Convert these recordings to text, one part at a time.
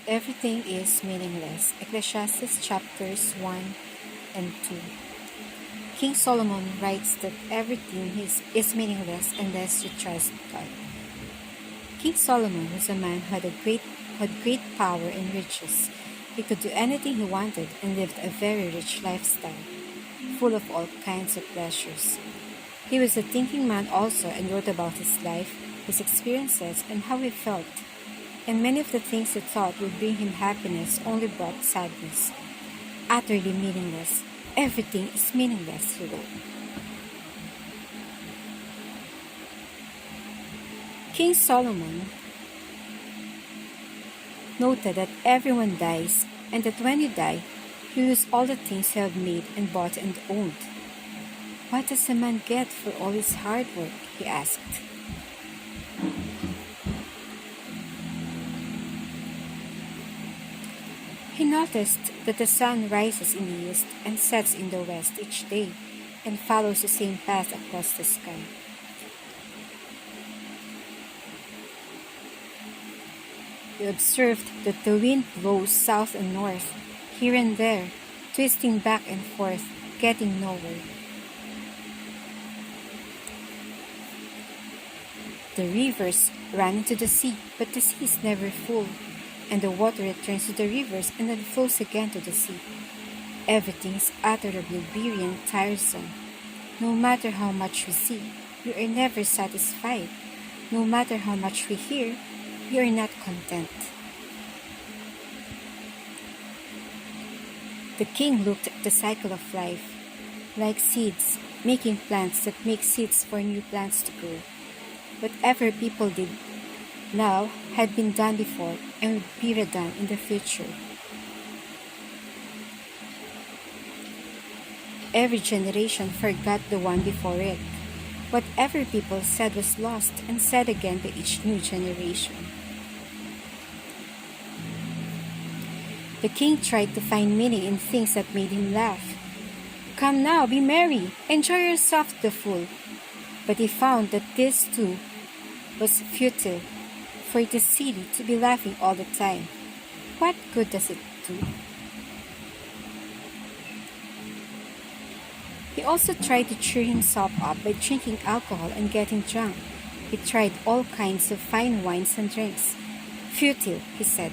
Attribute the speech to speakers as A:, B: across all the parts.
A: Everything is meaningless. Ecclesiastes chapters 1 and 2. King Solomon writes that everything is meaningless unless you trust God. King Solomon was a man who had great power and riches. He could do anything he wanted and lived a very rich lifestyle, full of all kinds of pleasures. He was a thinking man also and wrote about his life, his experiences, and how he felt. And many of the things he thought would bring him happiness only brought sadness. Utterly meaningless. Everything is meaningless, he wrote. King Solomon noted that everyone dies and that when you die, you lose all the things you have made and bought and owned. What does a man get for all his hard work? He asked. He noticed that the sun rises in the east and sets in the west each day and follows the same path across the sky. He observed that the wind blows south and north, here and there, twisting back and forth, getting nowhere. The rivers run into the sea, but the sea is never full, and the water returns to the rivers and then flows again to the sea. Everything is utterly weary and tiresome. No matter how much we see, we are never satisfied. No matter how much we hear, we are not content. The king looked at the cycle of life, like seeds, making plants that make seeds for new plants to grow. Whatever people did now had been done before and would be redone in the future. Every generation forgot the one before it. Whatever people said was lost and said again by each new generation. The king tried to find meaning in things that made him laugh. Come now, be merry, enjoy yourself to the full. But he found that this too was futile, for it is silly to be laughing all the time. What good does it do? He also tried to cheer himself up by drinking alcohol and getting drunk. He tried all kinds of fine wines and drinks. Futile, he said.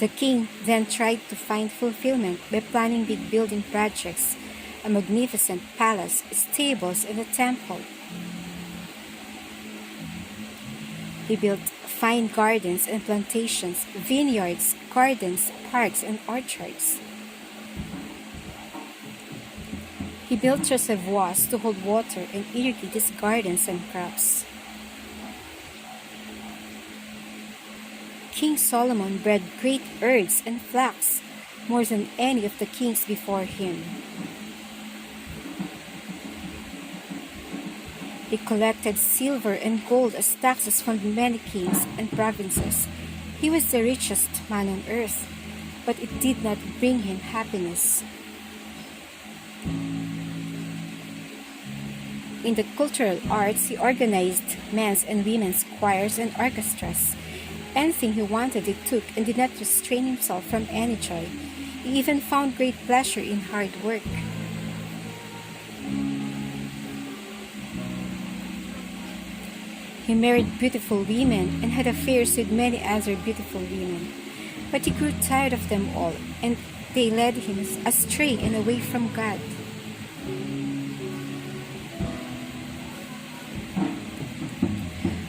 A: The king then tried to find fulfillment by planning big building projects, a magnificent palace, stables, and a temple. He built fine gardens and plantations, vineyards, gardens, parks, and orchards. He built reservoirs to hold water and irrigate his gardens and crops. King Solomon bred great herds and flocks, more than any of the kings before him. He collected silver and gold as taxes from many kings and provinces. He was the richest man on earth, but it did not bring him happiness. In the cultural arts, he organized men's and women's choirs and orchestras. Anything he wanted he took and did not restrain himself from any joy. He even found great pleasure in hard work. He married beautiful women and had affairs with many other beautiful women. But he grew tired of them all, and they led him astray and away from God.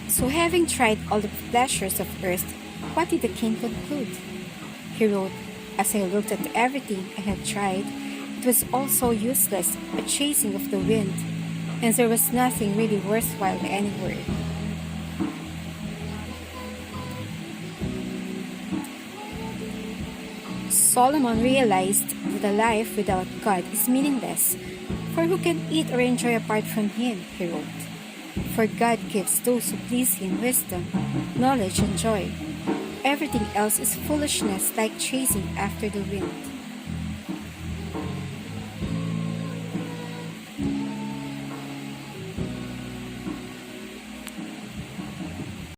A: So having tried all the pleasures of earth, what did the king conclude? He wrote, "As I looked at everything I had tried, it was all so useless, a chasing of the wind, and there was nothing really worthwhile anywhere." Solomon realized that a life without God is meaningless, for who can eat or enjoy apart from Him, he wrote. For God gives those who please Him wisdom, knowledge, and joy. Everything else is foolishness, like chasing after the wind.